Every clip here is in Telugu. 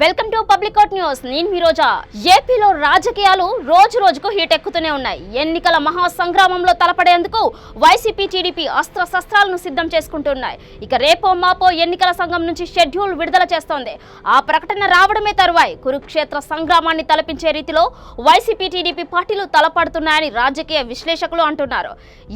Welcome to public quote news. నేను మీ రోజా. ఏపీలో రాజకీయాలు రోజు రోజుకు హీట్ ఎక్కుతూనే ఉన్నాయి. ఎన్నికల మహా సంగ్రామంలో తలపడేందుకు వైసీపీ టీడీపీ అస్త్ర శస్త్రాలను సిద్ధం చేసుకుంటున్నాయి. ఇక రేపో మాపో ఎన్నికల సంఘం నుంచి షెడ్యూల్ విడుదల చేస్తోంది. ఆ ప్రకటన రావడమే తరువాయి కురుక్షేత్ర సంగ్రామాన్ని తలపించే రీతిలో వైసీపీ టీడీపీ పార్టీలు తలపడుతున్నాయని రాజకీయ విశ్లేషకులు అంటున్నారు.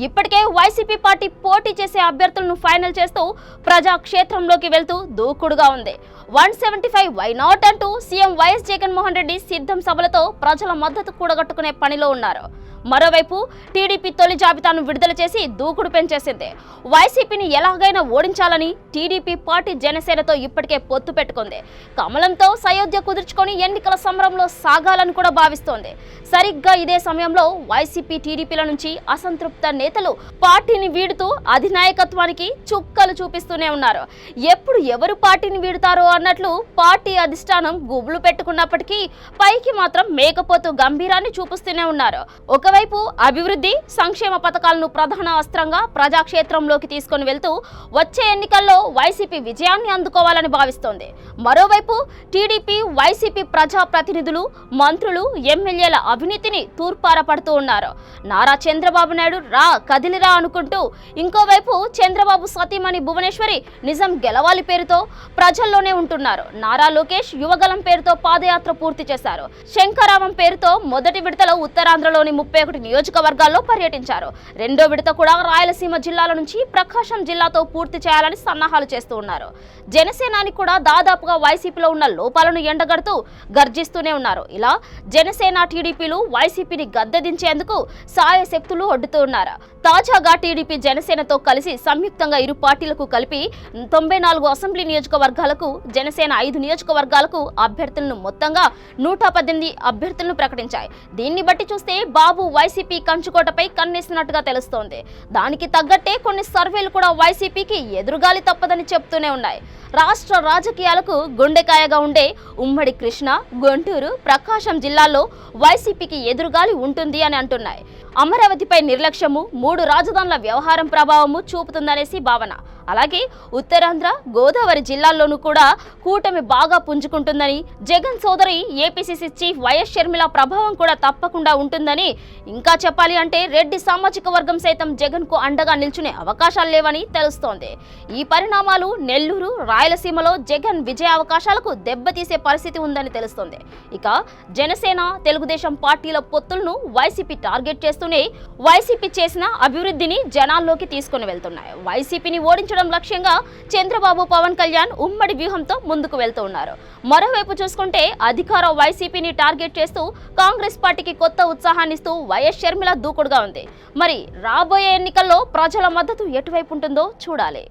ఇప్పటికే వైసీపీ పార్టీ పోటీ చేసే అభ్యర్థులను ఫైనల్ చేస్తూ ప్రజాక్షేత్రంలోకి వెళ్తూ దూకుడుగా ఉంది. 175 వై నాట్ అంటూ సీఎం వైఎస్ జగన్మోహన్ రెడ్డి సిద్ధం సభలతో ప్రజల మద్దతు కూడగట్టుకునే పనిలో ఉన్నారు. మరోవైపు టీడీపీ తొలి జాబితాను విడుదల చేసి దూకుడు పెంచేసింది. వైసీపీని ఎలాగైనా ఓడించాలని టీడీపీ పార్టీ జనసేనతో ఇప్పటికే పొత్తు పెట్టుకుంది. కమలంతో సయోధ్య కుదుర్చుకొని ఎన్నికల సమరంలో సాగాలని కూడా భావిస్తోంది. సరిగ్గా ఇదే సమయంలో వైసీపీ టీడీపీల నుంచి అసంతృప్త నేతలు పార్టీని వీడుతూ అధినాయకత్వానికి చుక్కలు చూపిస్తూనే ఉన్నారు. ఎప్పుడు ఎవరు పార్టీని వీడుతారో అన్నట్లు పార్టీ అధిష్టానం గుబులు పెట్టుకున్నప్పటికీ పైకి మాత్రం మేకపోతు గంభీరాన్ని చూపిస్తూనే ఉన్నారు. ఒకవైపు అభివృద్ధి సంక్షేమ పథకాలను ప్రధాన అస్త్రంగా ప్రజాక్షేత్రంలోకి తీసుకొని వెళ్తూ వచ్చే ఎన్నికల్లో వైసీపీ విజయాన్ని అందుకోవాలని భావిస్తోంది. మరోవైపు టీడీపీ వైసీపీ ప్రజా ప్రతినిధులు మంత్రులు ఎమ్మెల్యేల అవినీతిని తూర్పారపడుతూ ఉన్నారు. నారా చంద్రబాబు నాయుడు రా కదిలిరా అనుకుంటూ ఇంకోవైపు చంద్రబాబు సతీమణి భువనేశ్వరి నిజం గెలవాలి పేరుతో ప్రజల్లోనే ఉంటున్నారు. నారా లోకేష్ యువగలం పేరుతో పాదయాత్ర పూర్తి చేశారు. శంకరావం పేరుతో మొదటి విడతలో ఉత్తరాంధ్రలోని 31 నియోజకవర్గాల్లో పర్యటించారు. రెండో విడత కూడా రాయలసీమ జిల్లాల నుంచి ప్రకాశం జిల్లాతో పూర్తి చేయాలని సన్నాహాలు చేస్తూ ఉన్నారు. జనసేనాని కూడా దాదాపుగా వైసీపీలో ఉన్న లోపాలను ఎండగడుతూ గర్జిస్తూనే ఉన్నారు. ఇలా జనసేన టీడీపీలు వైసీపీని గద్దెదించేందుకు సాయశక్తులు ఒడ్డుతూ ఉన్నారు. తాజాగా టీడీపీ జనసేనతో కలిసి సంయుక్తంగా ఇరు పార్టీలకు కలిపి 94 అసెంబ్లీ నియోజకవర్గాలకు జనసేన 5 నియోజకవర్గాలకు అభ్యర్థులను మొత్తంగా 118 అభ్యర్థులను ప్రకటించాయి. దీన్ని బట్టి చూస్తే బాబు వైసీపీ కంచుకోటపై కన్నేసినట్టుగా తెలుస్తోంది. దానికి తగ్గట్టే కొన్ని సర్వేలు కూడా వైసీపీకి ఎదురుగాలి తప్పదని చెప్తూనే ఉన్నాయి. రాష్ట్ర రాజకీయాలకు గుండెకాయగా ఉండే ఉమ్మడి కృష్ణా, గుంటూరు, ప్రకాశం జిల్లాల్లో వైసీపీకి ఎదురుగాలి ఉంటుంది అని అంటున్నాయి. అమరావతిపై నిర్లక్ష్యము 3 రాజధానుల వ్యవహారం ప్రభావము చూపుతుందనేసి భావన. అలాగే ఉత్తరాంధ్ర, గోదావరి జిల్లాల్లోనూ కూడా కూటమి బాగా పుంజుకుంటుందని, జగన్ సోదరి ఏపీసీసీ చీఫ్ వైఎస్ షర్మిల ప్రభావం కూడా తప్పకుండా ఉంటుందని, ఇంకా చెప్పాలి అంటే రెడ్డి సామాజిక వర్గం సైతం జగన్ కు అండగా నిల్చునే అవకాశాలు లేవని తెలుస్తోంది. ఈ పరిణామాలు నెల్లూరు, రాయలసీమలో జగన్ విజయ అవకాశాలకు దెబ్బతీసే పరిస్థితి ఉందని తెలుస్తోంది. ఇక జనసేన, తెలుగుదేశం పార్టీల పొత్తులను వైసీపీ టార్గెట్ చేస్తూనే వైసీపీ చేసిన అభివృద్ధిని జనాల్లోకి తీసుకుని వెళ్తున్నాయి. వైసీపీని ఓడించడం లక్ష్యంగా చంద్రబాబు, పవన్ కళ్యాణ్ ఉమ్మడి వ్యూహంతో ముందుకు వెళ్తూ ఉన్నారు. మరోవైపు చూసుకుంటే అధికార వైసీపీని టార్గెట్ చేస్తూ కాంగ్రెస్ పార్టీకి కొత్త ఉత్సాహాన్నిస్తూ వైఎస్ షర్మిల దూకుడుగా ఉంది. మరి రాబోయే ఎన్నికల్లో ప్రజల మద్దతు ఎటువైపు ఉంటుందో చూడాలి.